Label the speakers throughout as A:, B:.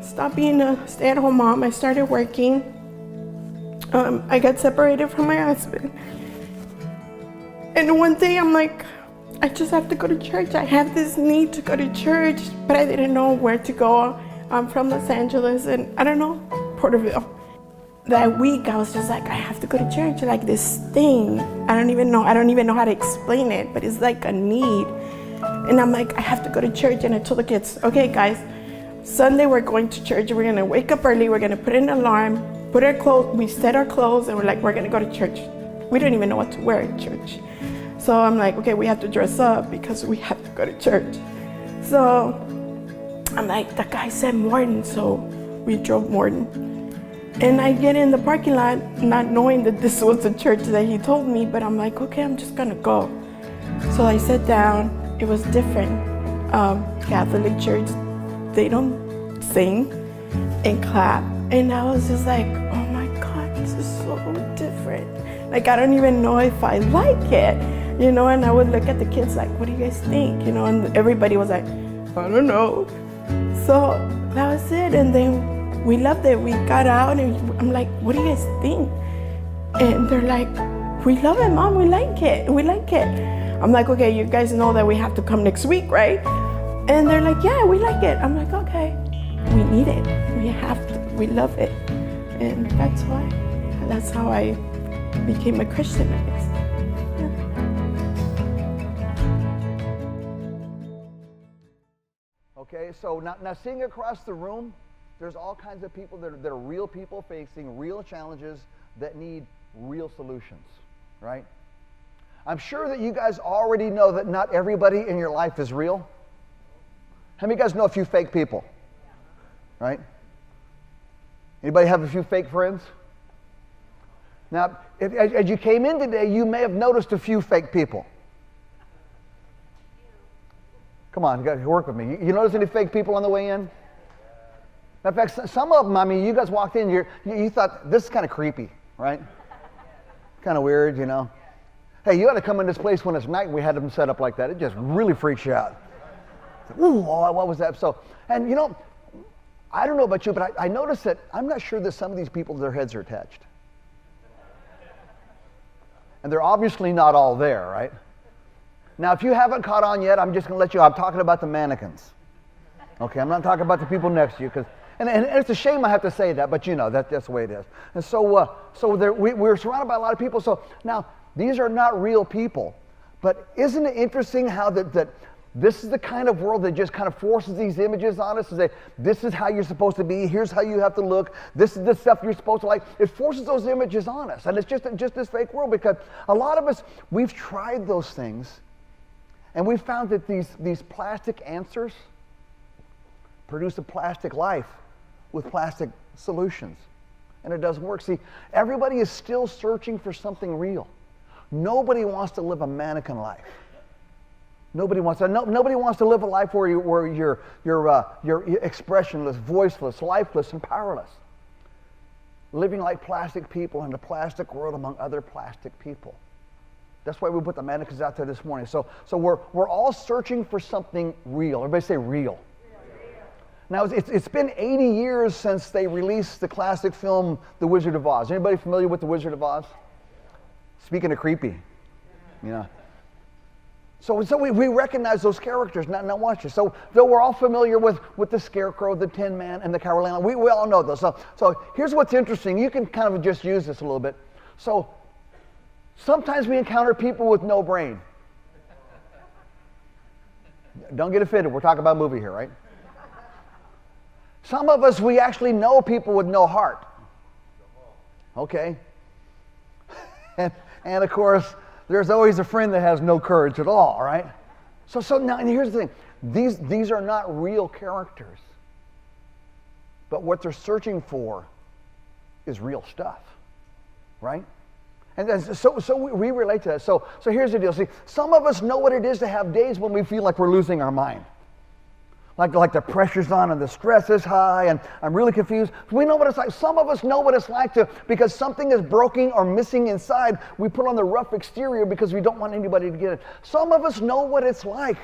A: stopped being a stay-at-home mom. I started working. I got separated from my husband. And one day I'm like, I just have to go to church. I have this need to go to church, but I didn't know where to go. I'm from Los Angeles and I don't know, Porterville. That week I was just like, I have to go to church, like this thing. I don't even know how to explain it, but it's like a need. And I'm like, I have to go to church. And I told the kids, okay guys, Sunday we're going to church. We're gonna wake up early, we're gonna put in an alarm, put our clothes, we set our clothes, and we're like, we're gonna go to church. We don't even know what to wear at church. So I'm like, okay, we have to dress up because we have to go to church. So I'm like, the guy said Morton, so we drove Morton. And I get in the parking lot not knowing that this was the church that he told me, but I'm like, okay, I'm just gonna go. So I sat down, it was different. Catholic church, they don't sing and clap. And I was just like, oh my God, this is so different. Like, I don't even know if I like it, you know? And I would look at the kids like, what do you guys think? You know, and everybody was like, I don't know. So that was it. And then we loved it. We got out and I'm like, what do you guys think? And they're like, we love it, Mom, we like it, we like it. I'm like, okay, you guys know that we have to come next week, right? And they're like, yeah, we like it. I'm like, okay, we need it, we have to, we love it. And that's how I became a Christian, I guess. Yeah.
B: Okay, so now seeing across the room, there's all kinds of people that are real people facing real challenges that need real solutions, right? I'm sure that you guys already know that not everybody in your life is real. How many of you guys know a few fake people? Right? Anybody have a few fake friends? Now, as you came in today, you may have noticed a few fake people. Come on, you got to work with me. You notice any fake people on the way in? In fact, some of them, I mean, you guys walked in, you thought, this is kind of creepy, right? Kind of weird, you know. Hey, you ought to come in this place when it's night. We had them set up like that. It just really freaks you out. Ooh, what was that? So, and you know, I don't know about you, but I noticed that I'm not sure that some of these people, their heads are attached. And they're obviously not all there, right? Now, if you haven't caught on yet, I'm just going to let you, I'm talking about the mannequins. Okay, I'm not talking about the people next to you, because, and it's a shame I have to say that, but you know, that's the way it is. And so, we're surrounded by a lot of people. So now, these are not real people, but isn't it interesting how that this is the kind of world that just kind of forces these images on us to say, this is how you're supposed to be, here's how you have to look, this is the stuff you're supposed to like. It forces those images on us, and it's just this fake world, because a lot of us, we've tried those things, and we've found that these plastic answers produce a plastic life with plastic solutions, and it doesn't work. See, everybody is still searching for something real. Nobody wants to live a mannequin life. Nobody wants to. Nobody wants to live a life where you're expressionless, voiceless, lifeless, and powerless. Living like plastic people in a plastic world among other plastic people. That's why we put the mannequins out there this morning. So we're all searching for something real. Everybody say real. Now, it's been 80 years since they released the classic film, The Wizard of Oz. Anybody familiar with The Wizard of Oz? Speaking of creepy, you know. So we recognize those characters. Now watch this. So though we're all familiar with the Scarecrow, the Tin Man, and the Cowardly Lion, we all know those. So here's what's interesting. You can kind of just use this a little bit. So sometimes we encounter people with no brain. Don't get offended. We're talking about a movie here, right? Some of us, we actually know people with no heart. Okay. And of course, there's always a friend that has no courage at all, right? So now, and here's the thing. These are not real characters. But what they're searching for is real stuff, right? And so we relate to that. So here's the deal. See, some of us know what it is to have days when we feel like we're losing our mind. Like the pressure's on and the stress is high and I'm really confused. We know what it's like. Some of us know what it's like to, because something is broken or missing inside, we put on the rough exterior because we don't want anybody to get it. Some of us know what it's like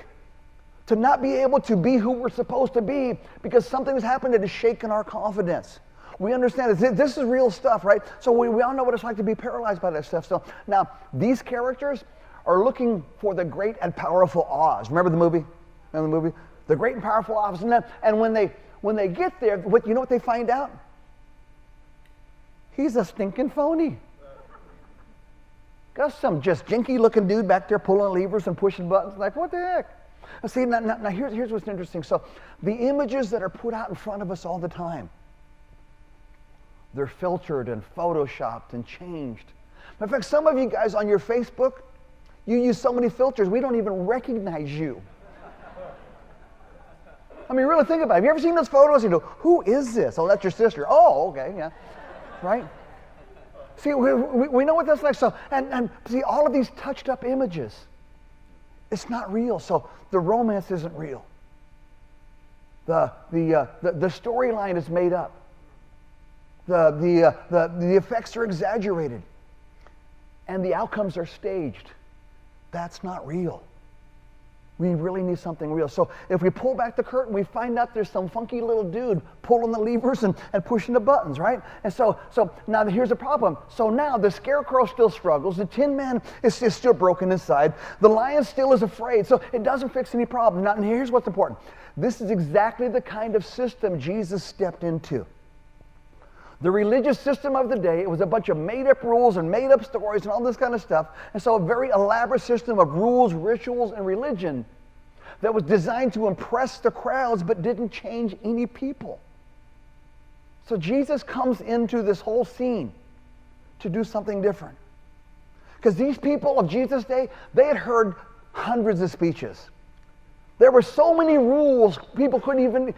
B: to not be able to be who we're supposed to be because something's happened that has shaken our confidence. We understand that this is real stuff, right? So we all know what it's like to be paralyzed by that stuff. So now, these characters are looking for the great and powerful Oz. Remember the movie? The great and powerful Oz. And when they get there, you know what they find out? He's a stinking phony. Got some just jinky-looking dude back there pulling levers and pushing buttons. Like, what the heck? See, now here's what's interesting. So the images that are put out in front of us all the time, they're filtered and photoshopped and changed. In fact, some of you guys on your Facebook, you use so many filters, we don't even recognize you. I mean, really think about it. Have you ever seen those photos? You go, who is this? Oh, that's your sister. Oh, okay, yeah. Right? See, we know what that's like. So, and see, all of these touched up images, it's not real. So the romance isn't real. The storyline is made up. The effects are exaggerated. And the outcomes are staged. That's not real. We really need something real. So if we pull back the curtain, we find out there's some funky little dude pulling the levers and pushing the buttons, right? And so now here's the problem. So now the scarecrow still struggles. The Tin Man is still broken inside. The lion still is afraid. So it doesn't fix any problem. Now, and here's what's important. This is exactly the kind of system Jesus stepped into. The religious system of the day, it was a bunch of made-up rules and made-up stories and all this kind of stuff. And so a very elaborate system of rules, rituals, and religion that was designed to impress the crowds but didn't change any people. So Jesus comes into this whole scene to do something different. Because these people of Jesus' day, they had heard hundreds of speeches. There were so many rules, people couldn't even,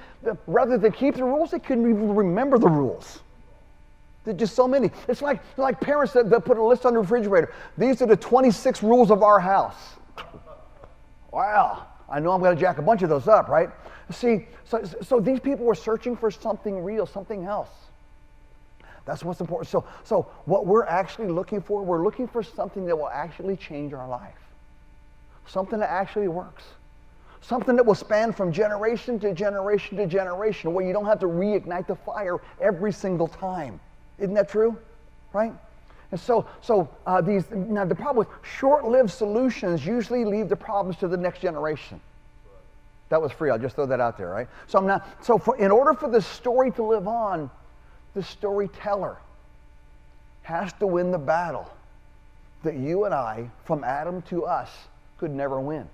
B: rather than keep the rules, they couldn't even remember the rules. There's just so many. It's like parents that put a list on the refrigerator. These are the 26 rules of our house. Wow. I know I'm going to jack a bunch of those up, right? See, so these people were searching for something real, something else. That's what's important. So what we're actually looking for, we're looking for something that will actually change our life. Something that actually works. Something that will span from generation to generation to generation, where you don't have to reignite the fire every single time. Isn't that true? Right? And so the problem with short-lived solutions usually leave the problems to the next generation. That was free. I'll just throw that out there, right? In order for the story to live on, the storyteller has to win the battle that you and I, from Adam to us, could never win.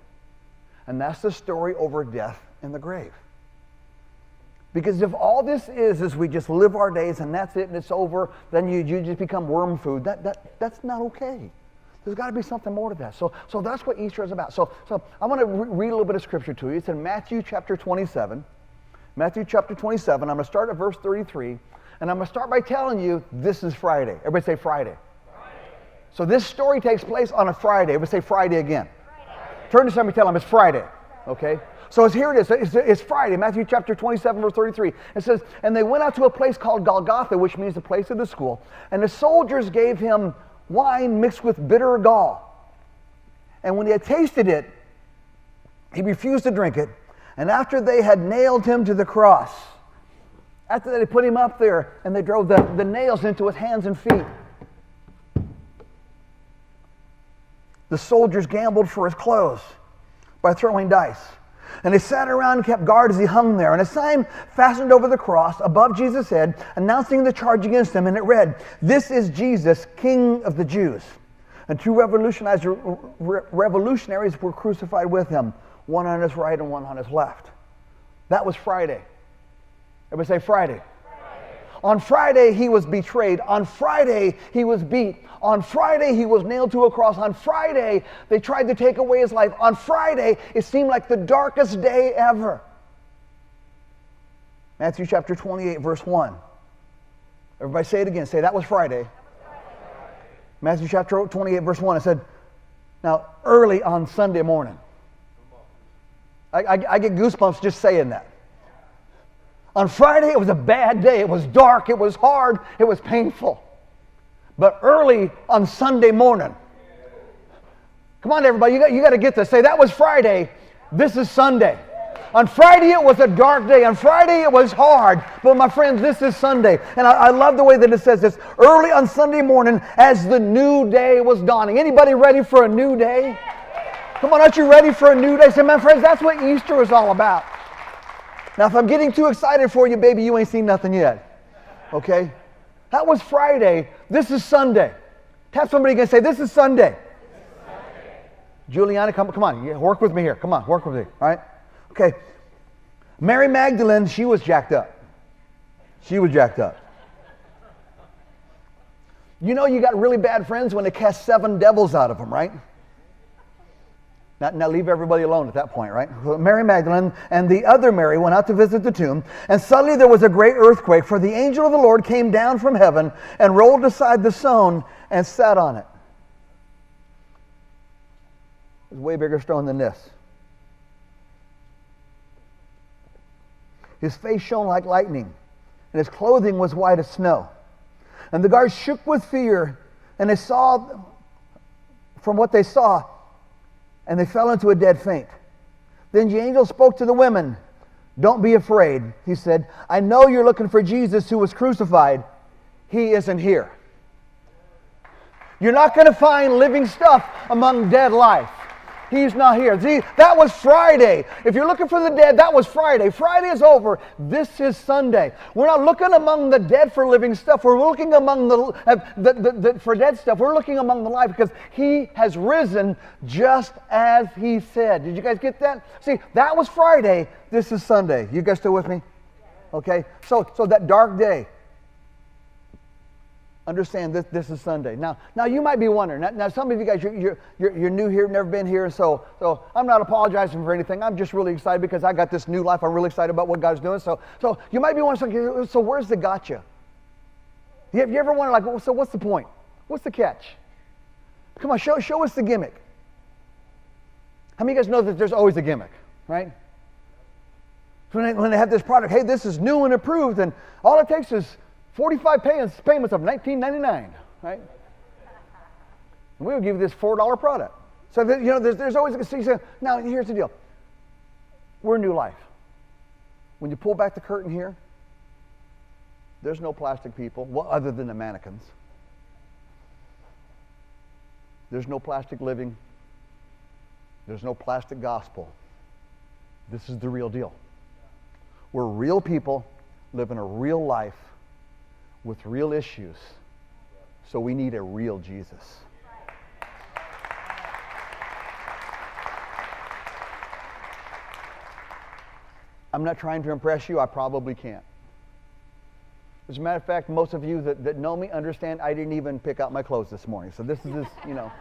B: And that's the story over death and the grave. Because if all this is we just live our days and that's it and it's over, then you just become worm food. That's not okay. There's got to be something more to that. So that's what Easter is about. So I want to read a little bit of scripture to you. It's in Matthew chapter 27. Matthew chapter 27. I'm going to start at verse 33. And I'm going to start by telling you this is Friday. Everybody say Friday. So this story takes place on a Friday. Everybody say Friday again. Friday. Turn to somebody and tell them it's Friday. Okay? So here it is. It's Friday, Matthew chapter 27, verse 33. It says, and they went out to a place called Golgotha, which means the place of the skull. And the soldiers gave him wine mixed with bitter gall. And when he had tasted it, he refused to drink it. And after they had nailed him to the cross, after they put him up there and they drove the nails into his hands and feet, the soldiers gambled for his clothes by throwing dice. And they sat around and kept guard as he hung there. And a sign fastened over the cross above Jesus' head, announcing the charge against him. And it read, "This is Jesus, King of the Jews." And two revolutionaries were crucified with him, one on his right and one on his left. That was Friday. Everybody say Friday. On Friday, he was betrayed. On Friday, he was beat. On Friday, he was nailed to a cross. On Friday, they tried to take away his life. On Friday, it seemed like the darkest day ever. Matthew chapter 28, verse 1. Everybody say it again. Say, that was Friday. Matthew chapter 28, verse 1. It said, now, early on Sunday morning. I get goosebumps just saying that. On Friday, it was a bad day. It was dark. It was hard. It was painful. But early on Sunday morning, come on, everybody, you got to get this. Say, that was Friday. This is Sunday. On Friday it was a dark day. On Friday it was hard. But my friends, this is Sunday. And I love the way that it says this. Early on Sunday morning as the new day was dawning. Anybody ready for a new day? Come on, aren't you ready for a new day? Say, my friends, that's what Easter is all about. Now, if I'm getting too excited for you, baby, you ain't seen nothing yet. Okay? That was Friday. This is Sunday. Tap somebody and say, this is Sunday. Juliana, come on. Work with me here. Come on, work with me. All right? Okay. Mary Magdalene, she was jacked up. She was jacked up. You know you got really bad friends when they cast 7 devils out of them, right? Now leave everybody alone at that point, right? Mary Magdalene and the other Mary went out to visit the tomb, and suddenly there was a great earthquake, for the angel of the Lord came down from heaven and rolled aside the stone and sat on it. It was a way bigger stone than this. His face shone like lightning, and his clothing was white as snow. And the guards shook with fear, and they saw, from what they saw, and they fell into a dead faint. Then the angel spoke to the women. Don't be afraid, he said. I know you're looking for Jesus who was crucified. He isn't here. You're not going to find living stuff among dead life. He's not here. See, that was Friday. If you're looking for the dead, that was Friday. Friday is over. This is Sunday. We're not looking among the dead for living stuff. We're looking among for dead stuff. We're looking among the life because He has risen just as He said. Did you guys get that? See, that was Friday. This is Sunday. You guys still with me? Okay. So that dark day. Understand this is Sunday. Now you might be wondering. Now some of you guys you're new here, never been here, so I'm not apologizing for anything. I'm just really excited because I got this new life. I'm really excited about what God's doing. So you might be wondering, so where's the gotcha? Have you ever wondered, like, so what's the point? What's the catch? Come on, show us the gimmick. How many of you guys know that there's always a gimmick, right? When they have this product, hey, this is new and approved, and all it takes is 45 payments of $19.99, right? And we will give you this $4 product. So there's always a season. Now here's the deal. We're new life. When you pull back the curtain here, there's no plastic people, well, other than the mannequins. There's no plastic living. There's no plastic gospel. This is the real deal. We're real people living a real life with real issues. So we need a real Jesus. I'm not trying to impress you. I probably can't. As a matter of fact, most of you that know me understand I didn't even pick out my clothes this morning. So this is. And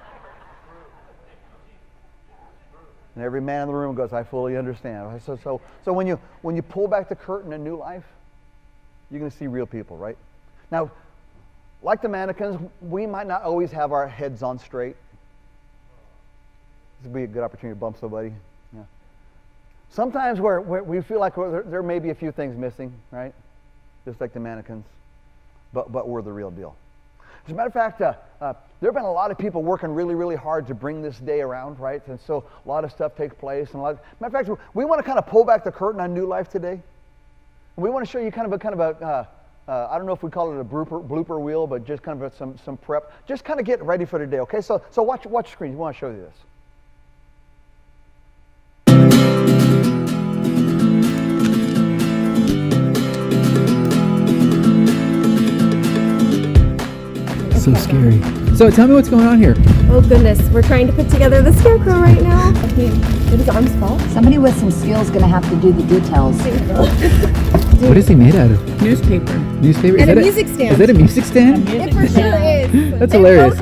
B: every man in the room goes, I fully understand. So when you pull back the curtain in new life, you're going to see real people, right? Now, like the mannequins, we might not always have our heads on straight. This would be a good opportunity to bump somebody. Yeah. Sometimes we feel like there may be a few things missing, right? Just like the mannequins. But we're the real deal. As a matter of fact, there have been a lot of people working really, really hard to bring this day around, right? And so a lot of stuff takes place. Matter of fact, we want to kind of pull back the curtain on New Life today. And we want to show you kind of a I don't know if we call it a blooper reel, but just kind of some prep. Just kind of get ready for today, okay? So watch the screen. We want to show you this.
C: So scary. So tell me what's going on here.
D: Oh goodness, we're trying to put together the scarecrow right now. Did his arms fall?
E: Somebody with some skills going to have to do the details.
C: What is he made out of?
D: Newspaper.
C: Newspaper?
D: And a music stand.
C: Is that a music stand?
D: It for sure is.
C: That's hilarious.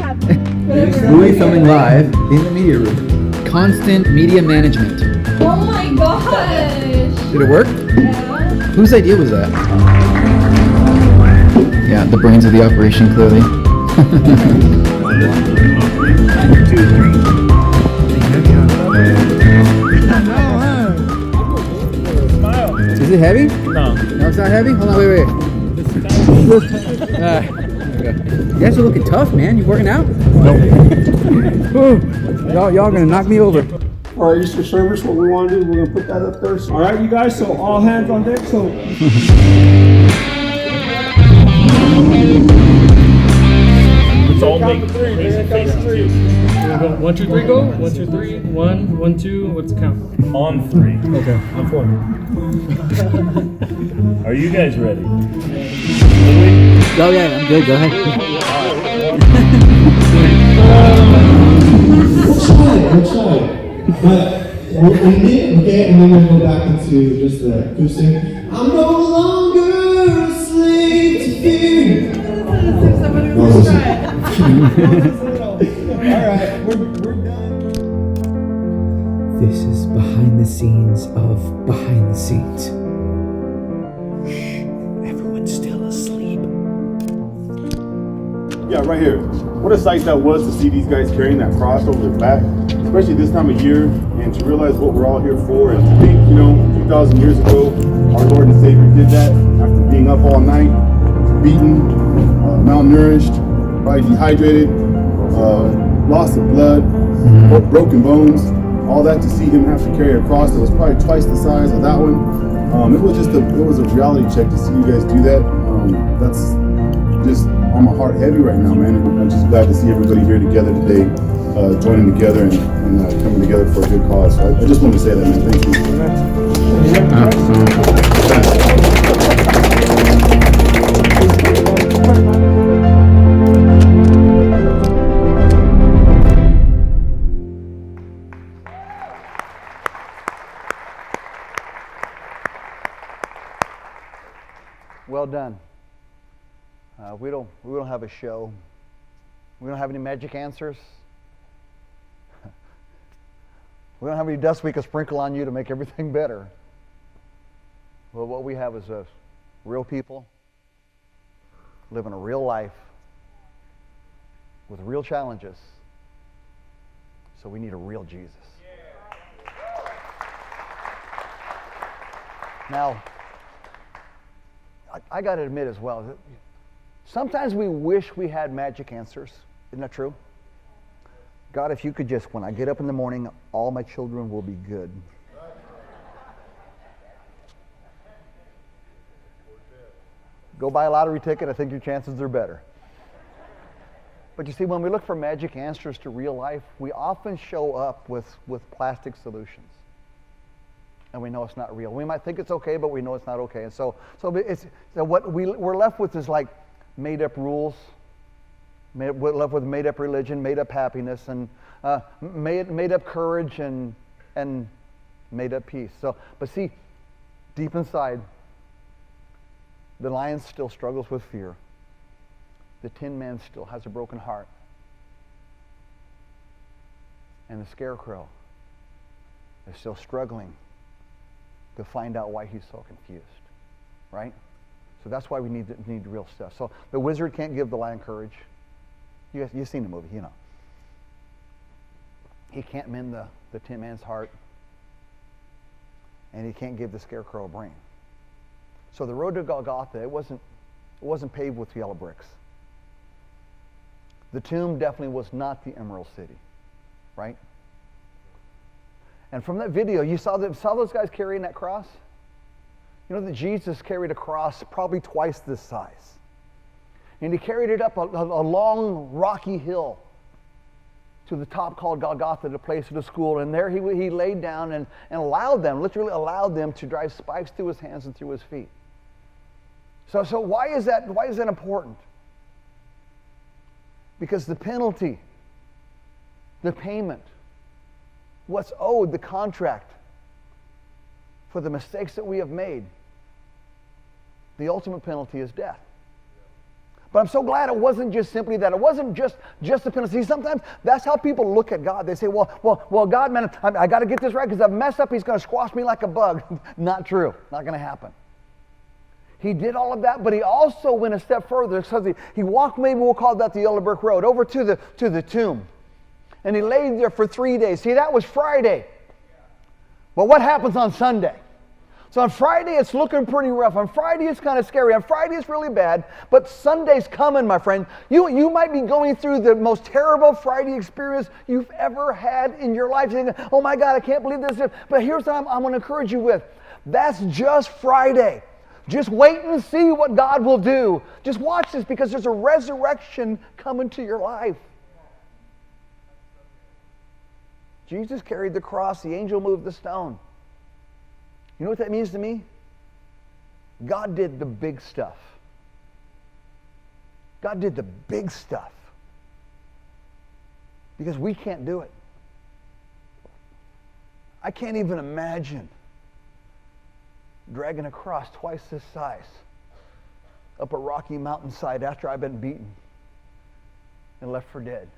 D: Louis
C: filming live in the media room. Constant media management.
D: Oh my gosh.
C: Did it work?
D: Yeah.
C: Whose idea was that? Yeah, the brains of the operation, clearly. 1, 2, 3. Is it heavy?
F: No.
C: No, it's not heavy? Hold on, wait. There we go. You guys are looking tough, man. You working out?
F: No.
C: Y'all gonna knock me over.
F: for our Easter service, what we want to do, we're going to put that up there. All right, you guys, so all hands on deck. So
G: Let's all make crazy faces too.
H: 1, 2, 3, go. 1, 2, 3. 1, 1, 2. What's the count?
G: On 3.
H: Okay.
G: On 4. Are you guys ready?
C: Oh yeah, I'm good. Go ahead.
I: We'll try. But we did, okay, and then we'll go back into just the acoustic. I'm no longer a slave to fear. Alright, we're done.
C: This is behind the scenes of behind the scenes. Everyone's still asleep.
J: Yeah, right here. What a sight that was to see these guys carrying that cross over their back, especially this time of year, and to realize what we're all here for. And to think, 2,000 years ago, our Lord and Savior did that after being up all night, beaten, malnourished, probably dehydrated, loss of blood, broken bones, all that to see him have to carry a cross that was probably twice the size of that one. It was a reality check to see you guys do that. That's just on my heart heavy right now, man. And I'm just glad to see everybody here together today, joining together and coming together for a good cause. So I just want to say that, man. Thank you.
B: Well done. We don't have a show. We don't have any magic answers. We don't have any dust we can sprinkle on you to make everything better. Well, what we have is real people living a real life with real challenges. So we need a real Jesus. Now, I got to admit as well, that sometimes we wish we had magic answers. Isn't that true? God, if you could just, when I get up in the morning, all my children will be good. Go buy a lottery ticket, I think your chances are better. But you see, when we look for magic answers to real life, we often show up with plastic solutions. And we know it's not real. We might think it's okay, but we know it's not okay. And so what we're left with is like made-up rules. We're left with made-up religion, made-up happiness, and made-up courage, and made-up peace. But see, deep inside, the lion still struggles with fear. The Tin Man still has a broken heart. And the Scarecrow is still struggling to find out why he's so confused, right? So that's why we need real stuff. So the wizard can't give the lion courage. You've seen the movie, you know. He can't mend the Tin Man's heart, and he can't give the Scarecrow a brain. So the road to Golgotha, it wasn't paved with yellow bricks. The tomb definitely was not the Emerald City, right? And from that video, you saw those guys carrying that cross? You know that Jesus carried a cross probably twice this size. And he carried it up a long, rocky hill to the top called Golgotha, the place of the school. And there he laid down and literally allowed them to drive spikes through his hands and through his feet. So why is that important? Because the penalty, the payment, what's owed, the contract for the mistakes that we have made, the ultimate penalty is death. But I'm so glad it wasn't just simply that. It wasn't just the penalty. See, sometimes that's how people look at God. They say, well, God, man, I got to get this right because I've messed up. He's going to squash me like a bug. Not true. Not going to happen. He did all of that, but he also went a step further because he walked, maybe we'll call that the yellow brick road, over to the tomb. And he laid there for 3 days. See, that was Friday. But what happens on Sunday? So on Friday, it's looking pretty rough. On Friday, it's kind of scary. On Friday, it's really bad. But Sunday's coming, my friend. You might be going through the most terrible Friday experience you've ever had in your life. You're thinking, oh my God, I can't believe this. But here's what I'm going to encourage you with. That's just Friday. Just wait and see what God will do. Just watch this, because there's a resurrection coming to your life. Jesus carried the cross. The angel moved the stone. You know what that means to me? God did the big stuff. God did the big stuff. Because we can't do it. I can't even imagine dragging a cross twice this size up a rocky mountainside after I've been beaten and left for dead.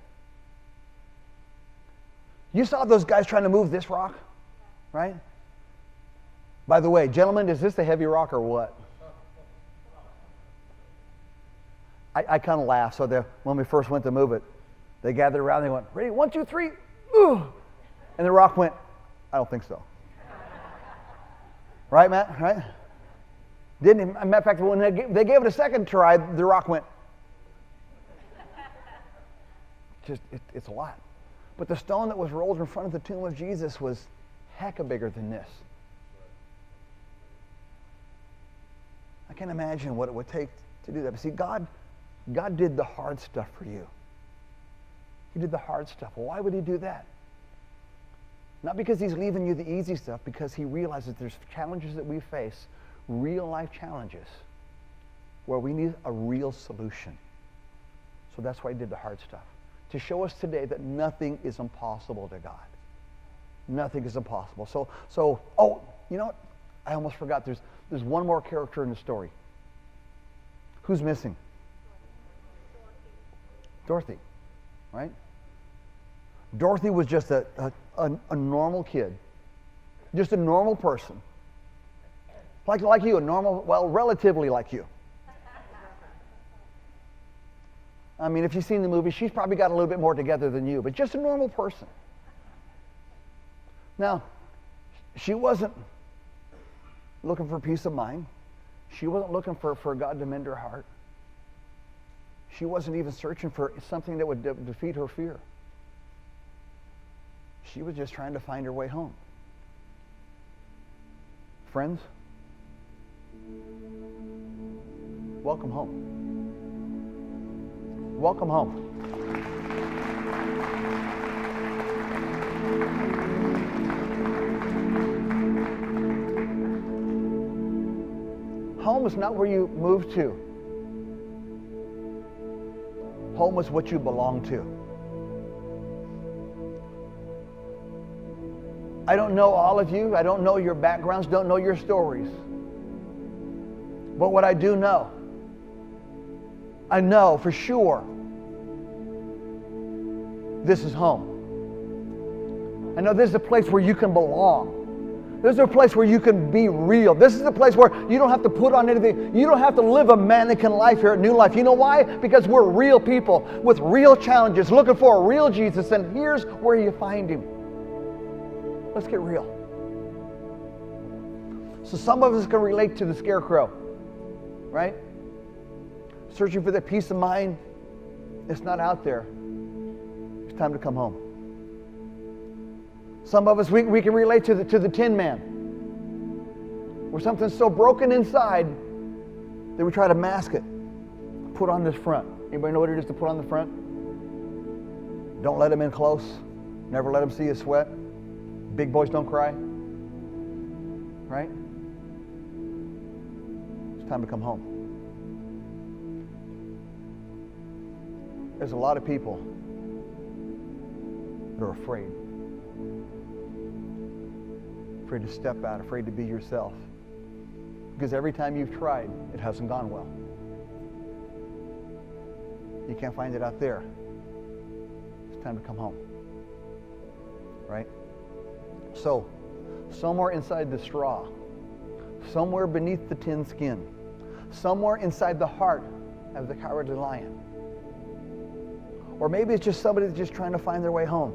B: You saw those guys trying to move this rock, right? By the way, gentlemen, is this a heavy rock or what? I kind of laughed. So when we first went to move it, they gathered around. They went, ready, 1, 2, 3, ooh. And the rock went, I don't think so. Right, Matt? Right? Didn't he? Matter of fact, when they gave it a second try, the rock went. It's a lot. But the stone that was rolled in front of the tomb of Jesus was hecka bigger than this. I can't imagine what it would take to do that. But see, God did the hard stuff for you. He did the hard stuff. Well, why would he do that? Not because he's leaving you the easy stuff, because he realizes there's challenges that we face, real life challenges, where we need a real solution. So that's why he did the hard stuff. To show us today that nothing is impossible to God. Nothing is impossible. So, you know what? I almost forgot. There's one more character in the story. Who's missing? Dorothy, right? Dorothy was just a normal kid, just a normal person, like you, relatively like you. I mean, if you've seen the movie, she's probably got a little bit more together than you, but just a normal person. Now, she wasn't looking for peace of mind. She wasn't looking for God to mend her heart. She wasn't even searching for something that would defeat her fear. She was just trying to find her way home. Friends, welcome home. Welcome home. Home is not where you move to. Home is what you belong to. I don't know all of you. I don't know your backgrounds, don't know your stories. But what I do know, I know for sure this is home. I know this is a place where you can belong. This is a place where you can be real. This is a place where you don't have to put on anything. You don't have to live a mannequin life here at New Life. You know why? Because we're real people with real challenges, looking for a real Jesus, and here's where you find him. Let's get real. So some of us can relate to the scarecrow, right? Searching for that peace of mind. It's not out there. It's time to come home. Some of us, we can relate to the Tin Man, where something's so broken inside that we try to mask it, put on this front. Anybody know what it is to put on the front? Don't let him in close. Never let him see you sweat. Big boys don't cry. Right? It's time to come home. There's a lot of people that are afraid. Afraid to step out, afraid to be yourself. Because every time you've tried, it hasn't gone well. You can't find it out there. It's time to come home. Right? So, somewhere inside the straw, somewhere beneath the tin skin, somewhere inside the heart of the cowardly lion. Or maybe it's just somebody that's just trying to find their way home.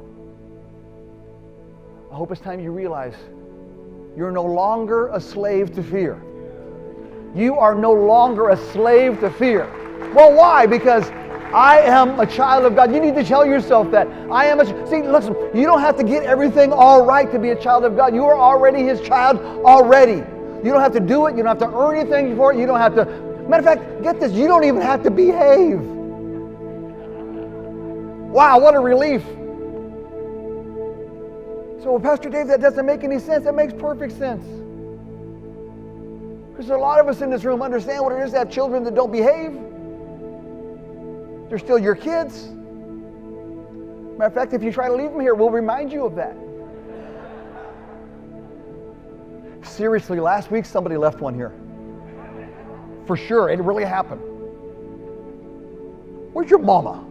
B: I hope it's time you realize You're no longer a slave to fear. You are no longer a slave to fear. Well, why? Because I am a child of God. You need to tell yourself that. I am see, listen, you don't have to get everything all right to be a child of God. You are already His child already. You don't have to do it. You don't have to earn anything for it. You don't have to, matter of fact, get this, you don't even have to behave. Wow, what a relief. So, well, Pastor Dave, that doesn't make any sense. That makes perfect sense. Because a lot of us in this room understand what it is to have children that don't behave. They're still your kids. Matter of fact, if you try to leave them here, we'll remind you of that. Seriously, last week somebody left one here. For sure, it really happened. Where's your mama?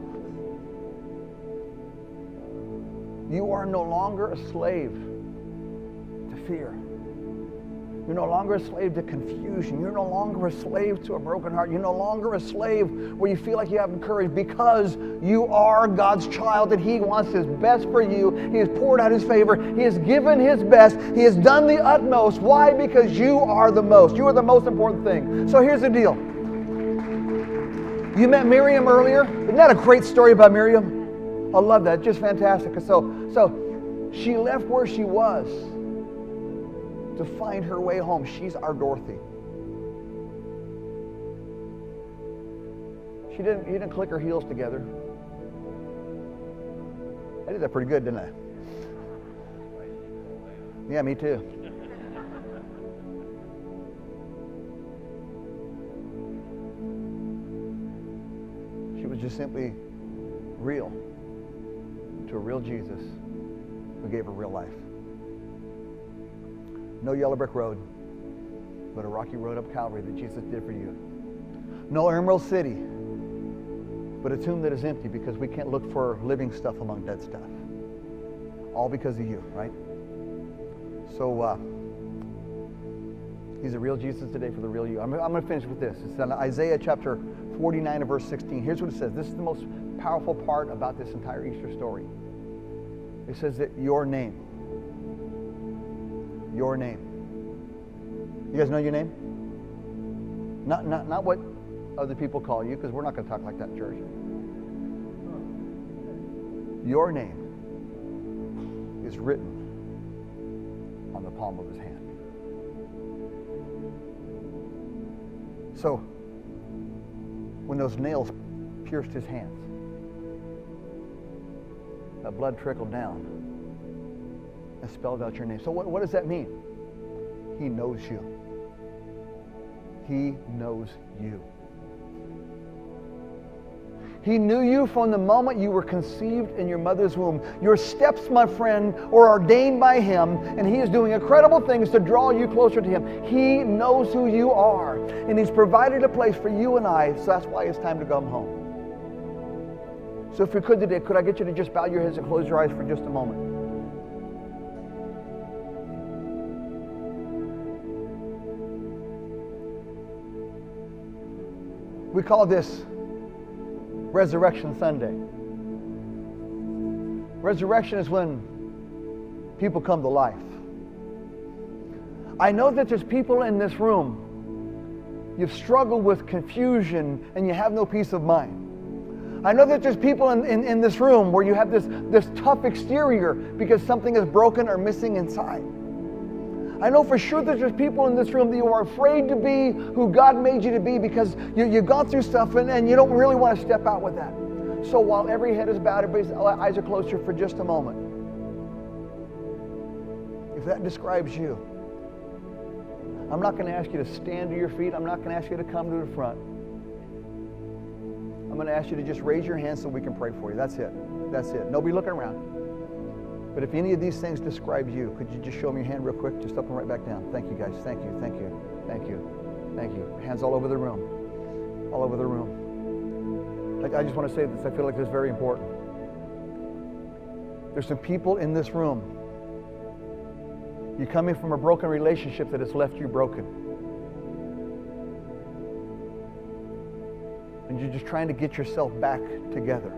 B: You are no longer a slave to fear. You're no longer a slave to confusion. You're no longer a slave to a broken heart. You're no longer a slave where you feel like you haven't courage, because you are God's child and He wants His best for you. He has poured out His favor. He has given His best. He has done the utmost. Why? Because you are the most. You are the most important thing. So here's the deal. You met Miriam earlier. Isn't that a great story about Miriam? I love that. Just fantastic. So she left where she was to find her way home. She's our Dorothy. You didn't click her heels together. I did that pretty good, didn't I? Yeah, me too. She was just simply real to a real Jesus who gave her real life. No yellow brick road, but a rocky road up Calvary that Jesus did for you. No Emerald City, but a tomb that is empty because we can't look for living stuff among dead stuff. All because of you, right? So He's a real Jesus today for the real you. I'm going to finish with this. It's in Isaiah chapter 49 and verse 16. Here's what it says. This is the most powerful part about this entire Easter story. It says that your name. You guys know your name? Not what other people call you, because we're not going to talk like that in church. Your name is written on the palm of His hand. So, when those nails pierced His hands, that blood trickled down and spelled out your name. So what does that mean? He knows you. He knows you. He knew you from the moment you were conceived in your mother's womb. Your steps, my friend, are ordained by Him, and He is doing incredible things to draw you closer to Him. He knows who you are, and He's provided a place for you and I, so that's why it's time to come home. So if we could today, could I get you to just bow your heads and close your eyes for just a moment? We call this Resurrection Sunday. Resurrection is when people come to life. I know that there's people in this room, you've struggled with confusion and you have no peace of mind. I know that there's people in this room where you have this tough exterior because something is broken or missing inside. I know for sure that there's people in this room that you are afraid to be who God made you to be because you've gone through stuff and you don't really want to step out with that. So while every head is bowed, everybody's eyes are closed here for just a moment. If that describes you, I'm not going to ask you to stand to your feet. I'm not going to ask you to come to the front. I'm going to ask you to just raise your hand so we can pray for you. That's it. That's it. Nobody looking around. But if any of these things describe you, could you just show me your hand real quick? Just up and right back down. Thank you, guys. Thank you. Thank you. Thank you. Thank you. Hands all over the room. All over the room. I just want to say this. I feel like this is very important. There's some people in this room. You're coming from a broken relationship that has left you broken. And you're just trying to get yourself back together.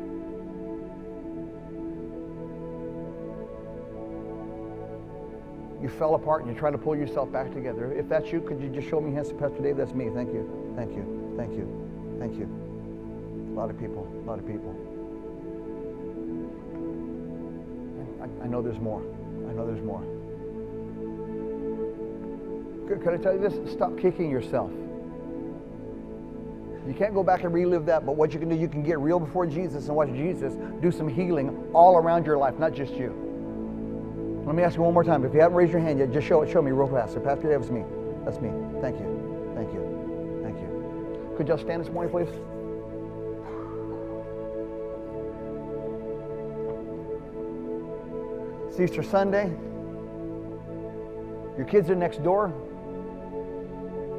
B: You you fell apart and you tried to pull yourself back together. If that's you, could you just show me hands to Pastor Dave? That's me. Thank you. Thank you. Thank you. Thank you. A lot of people. A lot of people. I know there's more. I know there's more. Could I tell you this? Stop kicking yourself. You can't go back and relive that, but what you can do, you can get real before Jesus and watch Jesus do some healing all around your life, not just you. Let me ask you one more time. If you haven't raised your hand yet, just show me real fast. So Pastor Dave, that's me. That's me. Thank you. Thank you. Thank you. Could y'all stand this morning, please? It's Easter Sunday. Your kids are next door.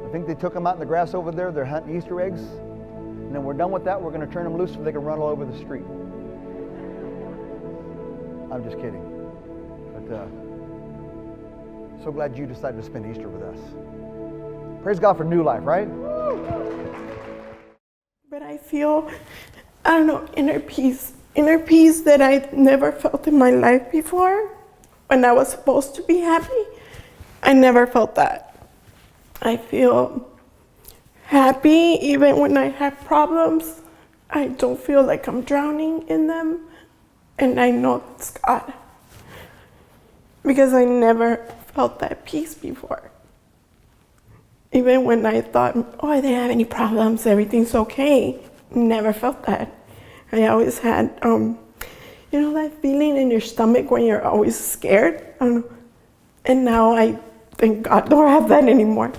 B: I think they took them out in the grass over there. They're hunting Easter eggs. And then we're done with that. We're going to turn them loose so they can run all over the street. I'm just kidding. But so glad you decided to spend Easter with us. Praise God for new life, right?
A: But I feel, I don't know, inner peace that I never felt in my life before. When I was supposed to be happy, I never felt that. I feel happy even when I have problems. I don't feel like I'm drowning in them. And I know it's God. Because I never felt that peace before. Even when I thought, oh, I didn't have any problems, everything's okay. Never felt that. I always had, that feeling in your stomach when you're always scared. I don't know. And now I thank God don't have that anymore.